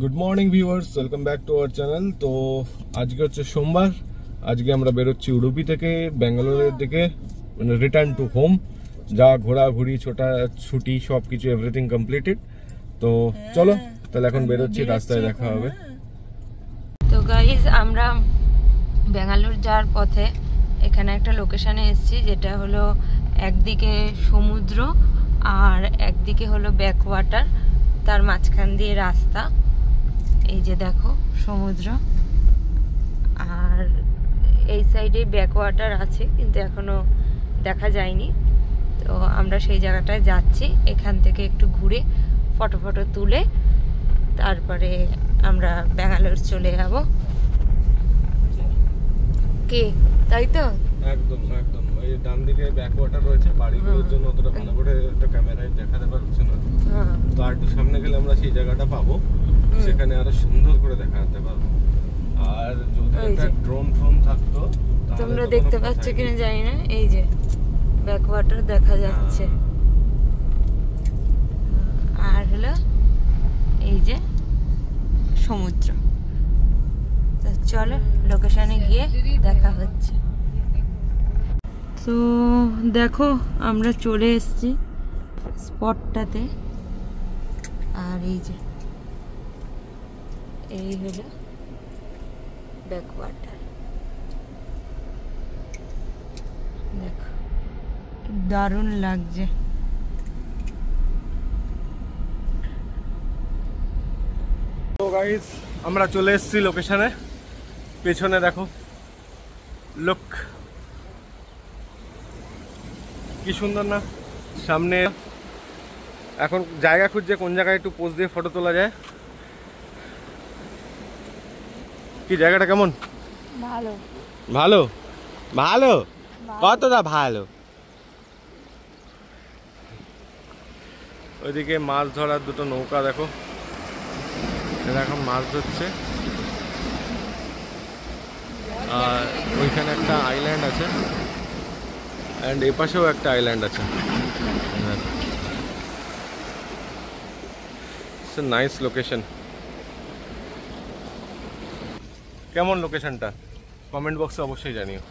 Good morning viewers, welcome back to our channel. তো আজকে হচ্ছে সোমবার। আজকে আমরা বেরোচ্ছি উডুপি থেকে ব্যাঙ্গালোরের দিকে, মানে রিটার্ন টু হোম। যা ঘোরাঘুরি, ছোটা ছুটি সব কিছু এভরিথিং কমপ্লিটেড। তো চলো তাহলে এখন বেরোচ্ছি, রাস্তায় দেখা হবে। তো গাইজ, আমরা ব্যাঙ্গালোর যাওয়ার পথে এখানে একটা লোকেশনে এসেছি, যেটা হলো একদিকে সমুদ্র আর একদিকে হলো ব্যাকওয়াটার, তার মাঝখান দিয়ে রাস্তা। এই যে দেখো সমুদ্র, আর এই সাইডে ব্যাকওয়াটার আছে কিন্তু এখনো দেখা যায়নি। তো আমরা সেই জায়গাটায় যাচ্ছি, এখান থেকে একটু ঘুরে ফটো তুলে তারপরে আমরা ব্যাঙ্গালোর চলে যাব। কে তাই তো? একদম একদম। ওই ডান দিকে ব্যাকওয়াটার রয়েছে, বাড়িগুলোর জন্য অতটা ভালো করে একটা ক্যামেরায় দেখাতে পারছে না। তো আর একটু সামনে গেলে আমরা সেই জায়গাটা পাবো, সেখানে আরো সুন্দর করে দেখাতে পারবো। আর যদি একটা ড্রোন থাকতো, তোমরা দেখতে পাচ্ছ কিনা জানি না, এই যে ব্যাকওয়াটার দেখা যাচ্ছে, আর হলো এই যে সমুদ্র। তো চলো লোকেশনে গিয়ে দেখা হচ্ছে। তো দেখো আমরা চলে এসেছি স্পটটাতে, আর এই যে এই হলো ব্যাকওয়াটার। দেখো দারুণ লাগছে। তো গাইস, আমরা চলে এসেছি লোকেশনে। পেছনে দেখো, লুক কি সুন্দর না। সামনে এখন জায়গা খুঁজছে কোন জায়গায় একটু পোজ দিয়ে ফটো তোলা যায়। কি জায়গাটা কেমন? ভালো ভালো ভালো, কতটা ভালো। ওইদিকে মাছ ধরার দুটো নৌকা দেখো, এরা এখন মাছ ধরছে। আর ওইখানে একটা আইল্যান্ড আছে, অ্যান্ড এপাশেও একটা আইল্যান্ড আছে। Nice location. কেমন লোকেশনটা কমেন্ট বক্সে অবশ্যই জানিও।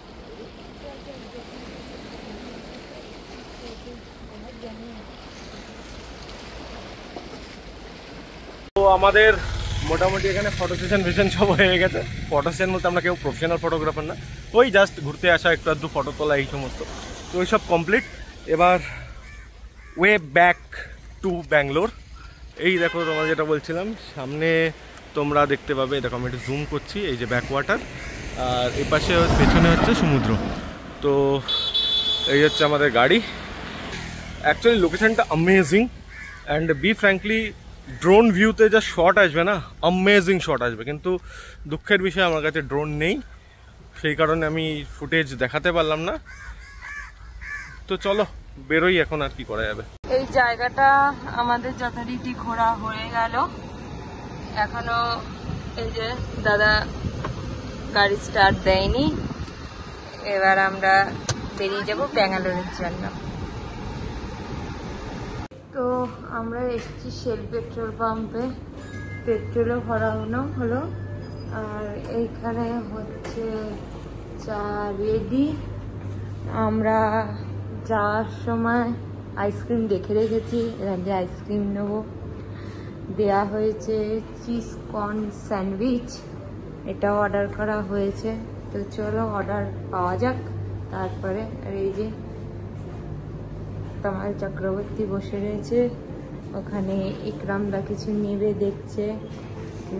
তো আমাদের মোটামুটি এখানে ফটো সেশন সব হয়ে গেছে। ফটো সেশন বলতে আমরা কেউ প্রফেশনাল ফটোগ্রাফার না, ওই জাস্ট ঘুরতে আসা, একটু আধটু ফটো তোলা, এই সমস্ত। তো ওই সব কমপ্লিট। এবার ওয়ে ব্যাক টু ব্যাঙ্গালোর। এই দেখো তোমরা যেটা বলছিলাম, সামনে তোমরা দেখতে পাবে, দেখো আমি একটু জুম করছি, এই যে ব্যাকওয়াটার, আর এই পাশে পেছনে হচ্ছে সমুদ্র। তো এই হচ্ছে আমাদের গাড়ি। অ্যাকচুয়ালি লোকেশনটা amazing, and be frankly drone ভিউতে যা শট আসবে না, অ্যামেজিং শট আসবে। কিন্তু দুঃখের বিষয় আমার কাছে ড্রোন নেই, সেই কারণে আমি ফুটেজ দেখাতে পারলাম না। তো চলো বেরোই এখন, আর কি করা যাবে। এই জায়গাটা আমাদের যথারীতি ঘোরা হয়ে গেল। এখনো এই যে দাদা গাড়ি স্টার্ট দেয়নি। এবার আমরা বেরিয়ে যাব ব্যাঙ্গালোরের জন্য। তো আমরা এসেছি শেল পেট্রোল পাম্পে, পেট্রোলও ভরানো হলো, আর এইখানে হচ্ছে চা রেডি। আমরা যাওয়ার সময় আইসক্রিম দেখে রেখেছি, এখান থেকে আইসক্রিম নেবো। দেয়া হয়েছে চিজ কর্ন স্যান্ডউইচ, এটাও অর্ডার করা হয়েছে। তো চলো অর্ডার পাওয়া যাক তারপরে। আর এই যে তামাল চক্রবর্তী বসে রয়েছে ওখানে, ইকরামদা কিছু নেবে দেখছে।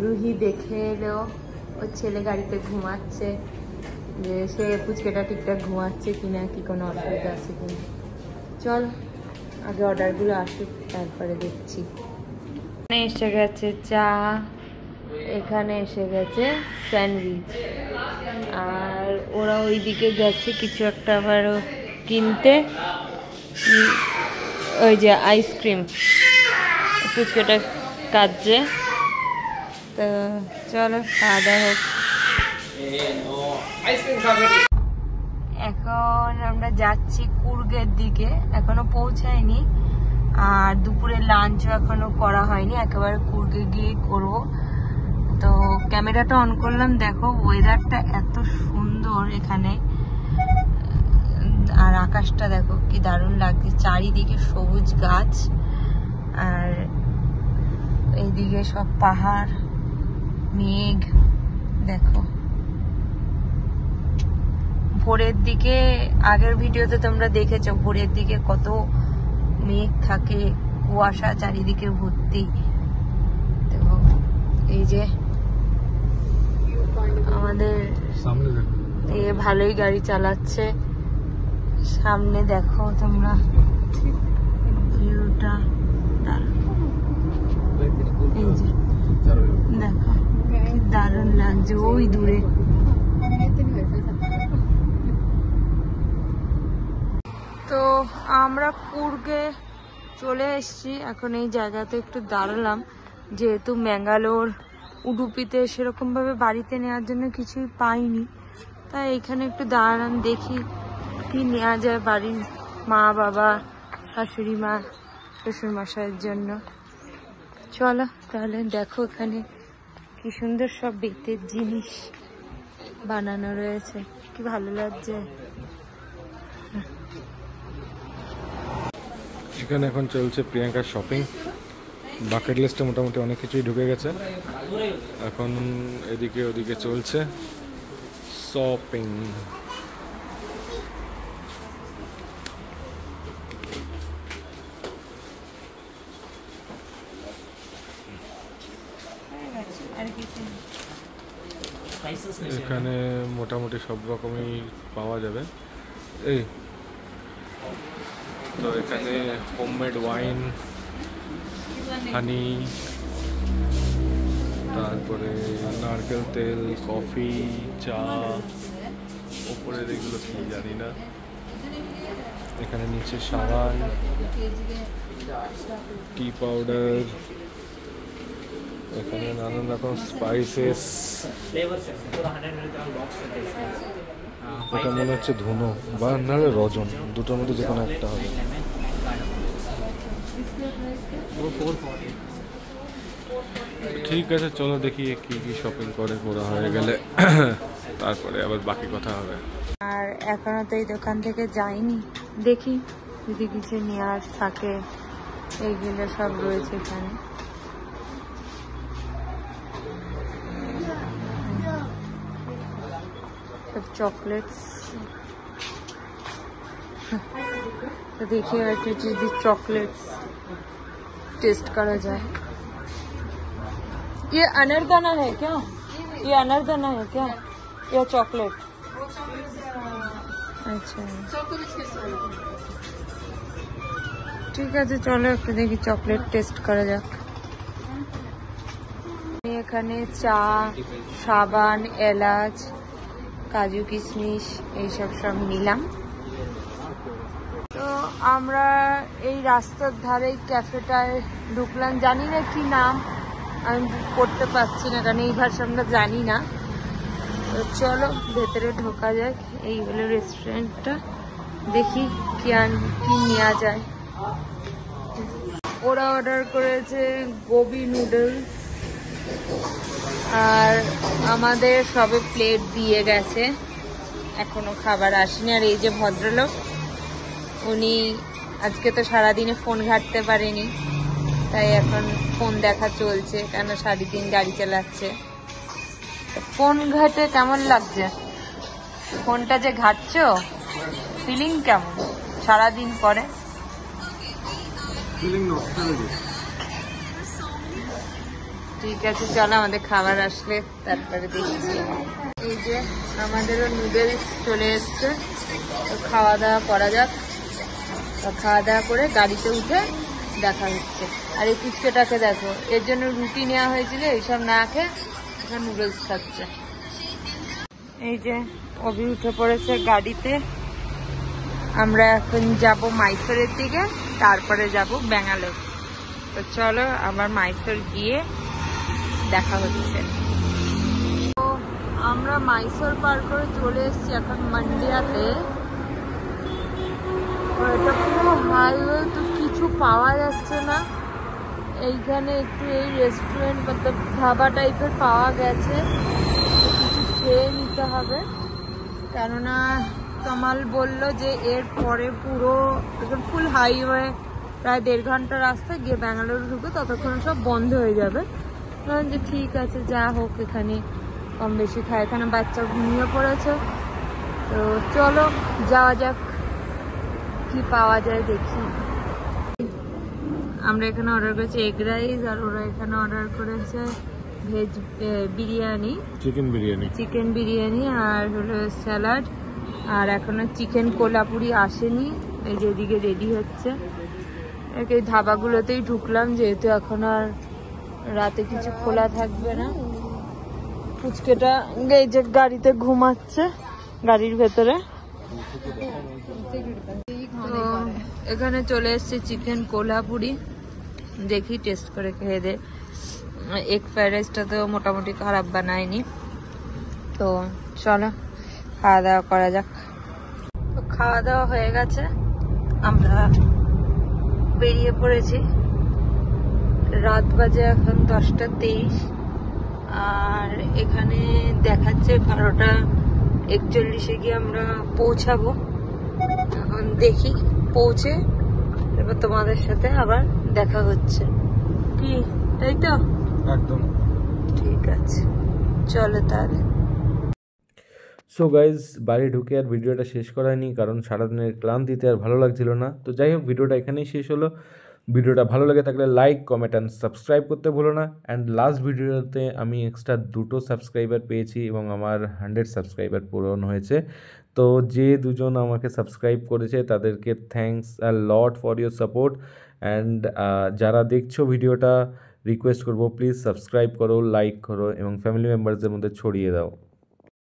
রুহি দেখে এলো, ওর ছেলে গাড়িতে ঘুমাচ্ছে, যে সে পুচকেটা ঠিকঠাক ঘুমাচ্ছে কিনা, কি কোনো অসুবিধা আছে কিনা। চল আগে অর্ডারগুলো আসুক, তারপরে দেখছি। এখানে এসে গেছে চা, এখানে এসে গেছে স্যান্ডউইচ, আর ওরা ওইদিকে যাচ্ছে কিছু একটা আবারও কিনতে। ওই যে আইসক্রিম পুচকেটা কাটছে। তো চলো খাওয়া দাওয়া হোক। এখন আমরা যাচ্ছি কুর্গের দিকে, এখনো পৌঁছায়নি। আর দুপুরে লাঞ্চও এখনো করা হয়নি, একেবারে কুর্গে গিয়ে করবো। তো ক্যামেরাটা অন করলাম, দেখো ওয়েদারটা এত সুন্দর এখানে, আর আকাশটা দেখো কি দারুণ লাগছে, চারিদিকে সবুজ গাছ আর এইদিকে সব পাহাড়, মেঘ। দেখো ভোরের দিকে, আগের ভিডিওতে তোমরা দেখেছো ভোরের দিকে কত মেঘ থাকে, কুয়াশা চারিদিকে ভর্তি। দেখো এই যে আমাদের ভালোই গাড়ি চালাচ্ছে, সামনে দেখো তোমরা ভিউটা, এই যে দেখো কি দারুণ লাগছে ওই দূরে। তো আমরা কুর্গে চলে এসেছি, এখন এই জায়গাতে একটু দাঁড়ালাম, যেহেতু ম্যাঙ্গালোর উডুপিতে সেরকম ভাবে বাড়িতে নেওয়ার জন্য কিছুই পাইনি, তাই এখানে একটু দাঁড়ালাম, দেখি কি নেওয়া যায় বাড়ির মা বাবা শাশুড়ি মা শ্বশুর মশাইয়ের জন্য। চলো তাহলে, দেখো এখানে কি সুন্দর সব বেতের জিনিস বানানো রয়েছে, কি ভালো লাগছে। এখানে এখন চলছে প্রিয়াঙ্কার শপিং, বাকেট লিস্টে মোটামুটি অনেক কিছুই ঢুকে গেছে, এখন এদিকে ওদিকে চলছে শপিং। এখানে মোটামুটি সব রকমই পাওয়া যাবে। এই তো এখানে হোমমেড ওয়াইন, হানি, তারপরে নারকেল তেল, কফি, চা, ওপরে এগুলো কি জানি না, এখানে নিচে সাবান, টি পাউডার, এখানে নানান রকম স্পাইসেস, এটা মনে হচ্ছে ধুনো বা নাহলে রজন, দুটোর মধ্যে যে কোনো একটা হবে। ঠিক আছে চলো দেখি কি কি শপিং করে ঘোরা হয়ে গেলে তারপরে আবার বাকি কথা হবে। আর এখনো তো এই দোকান থেকে যাইনি, দেখি যদি কিছু নেওয়ার থাকে, এইগুলো সব রয়েছে এখানে। চকলেটস, तो देखिए একটু যদি चॉकलेट्स टेस्ट करा जाए। ये अनारदाना है क्या? ये अनारदाना है क्या या चॉकलेट? अच्छा ঠিক আছে, চলো একটু দেখি চকলেট টেস্ট করা যাক। আমি এখানে চা, সাবান, এলাচ, কাজু কিশমিশ এইসব সব নিলাম। তো আমরা এই রাস্তার ধারে ক্যাফেটায় ঢুকলাম, জানি না কি নাম, আমি পড়তে পারছি না কারণ এই ভাষা আমরা জানি না। তো চলো ভেতরে ঢোকা যাক, এই হলো রেস্টুরেন্টটা, দেখি কি নেওয়া যায়। ওরা অর্ডার করেছে গোবি নুডলস, আর আমাদের সবে প্লেট দিয়ে গেছে, এখনো খাবার আসেনি। আর এই যে ভদ্রলোক, উনি আজকে তো সারাদিনে ফোন ঘাঁটতে পারেনি, তাই এখন ফোন দেখা চলছে, কেন 3.5 গাড়ি চালাচ্ছে। ফোন ঘাটে কেমন লাগছে? ফোনটা যে ঘাটছো, ফিলিং কেমন সারাদিন পরে? ঠিক আছে চলো, আমাদের খাবার আসলে তারপরে দেখছি। এই যে আমাদেরও নুডলস চলে এসছে, তো খাওয়া দাওয়া করা যাক। তো খাওয়া দাওয়া করে গাড়িতে উঠে দেখা হচ্ছে। আর এই কুচকেটাকে দেখো, এর জন্য রুটি নেওয়া হয়েছিল, এইসব না খেয়ে এখন নুডলস খাচ্ছে। এই যে অভি উঠে পড়েছে গাড়িতে, আমরা এখন যাব মাইসোরের দিকে, তারপরে যাব ব্যাঙ্গালোর। তো চলো আবার মাইসোর গিয়ে দেখা হচ্ছে। তো আমরা মাইসোর পার করে চলে এসেছি এখন মান্ডিয়াতে। এটা পুরো হাইওয়ে, তো কিছু পাওয়া যাচ্ছে না, এইখানে একটু এই রেস্টুরেন্ট মতলব ধাবা টাইপের পাওয়া গেছে, কিছু খেয়ে নিতে হবে। কেননা কামাল বলল যে এর পরে পুরো একদম ফুল হাইওয়ে প্রায় 1.5 ঘন্টা রাস্তা গিয়ে ব্যাঙ্গালুরু ঢুকে ততক্ষণ সব বন্ধ হয়ে যাবে। বললাম যে ঠিক আছে, যা হোক এখানে কম বেশি খায়। এখানে বাচ্চা ঘুমিয়ে পড়েছে, তো চলো যাওয়া যাক, কি পাওয়া যায় দেখি। আমরা এখানে অর্ডার করেছি এগ রাইস, আর ওরা এখানে অর্ডার করেছে ভেজ বিরিয়ানি, চিকেন বিরিয়ানি আর হলো স্যালাড। আর এখনো চিকেন কোলাপুরি আসেনি, এই যে এদিকে রেডি হচ্ছে। এই ধাবাগুলোতেই ঢুকলাম যেহেতু এখন আর রাতে কিছু খোলা থাকবে না। পুচকেটা এই যে গাড়িতে ঘুমাচ্ছে গাড়ির ভেতরে। তো এখানে চলে এসছে চিকেন কোলাপুরি, দেখি টেস্ট করে খেয়ে দে। এগ ফ্রাইড রাইসটা তো মোটামুটি খারাপ বানায়নি, তো চলো খাওয়া দাওয়া করা যাক। তো খাওয়া দাওয়া হয়ে গেছে, আমরা বেরিয়ে পড়েছি। রাত বাজে এখন 10:23, আর এখানে দেখাচ্ছে 12:41 গিয়ে আমরা পৌঁছাবো। এখন দেখি পৌঁছে এবার তোমাদের সাথে আবার দেখা হচ্ছে, কি তাই তো? একদম ঠিক আছে, চলো তাহলে। সো গাইজ, বাড়ি ঢুকে আর ভিডিওটা শেষ করায়নি, কারণ সারাদিনের ক্লান্তিতে আর ভালো লাগছিল না। তো যাই হোক, ভিডিওটা এখানেই শেষ হলো। ভিডিওটা ভালো লেগে থাকলে লাইক, কমেন্ট অ্যান্ড সাবস্ক্রাইব করতে ভুলো না। অ্যান্ড লাস্ট ভিডিওতে আমি এক্সট্রা 2 সাবস্ক্রাইবার পেয়েছি এবং আমার 100 সাবস্ক্রাইবার পূরণ হয়েছে। তো যে দুজন আমাকে সাবস্ক্রাইব করেছে তাদেরকে thanks a lot for your support. And যারা দেখছো ভিডিওটা, রিকোয়েস্ট করবো প্লিজ সাবস্ক্রাইব করো, লাইক করো এবং ফ্যামিলি মেম্বারসদের মধ্যে ছড়িয়ে দাও।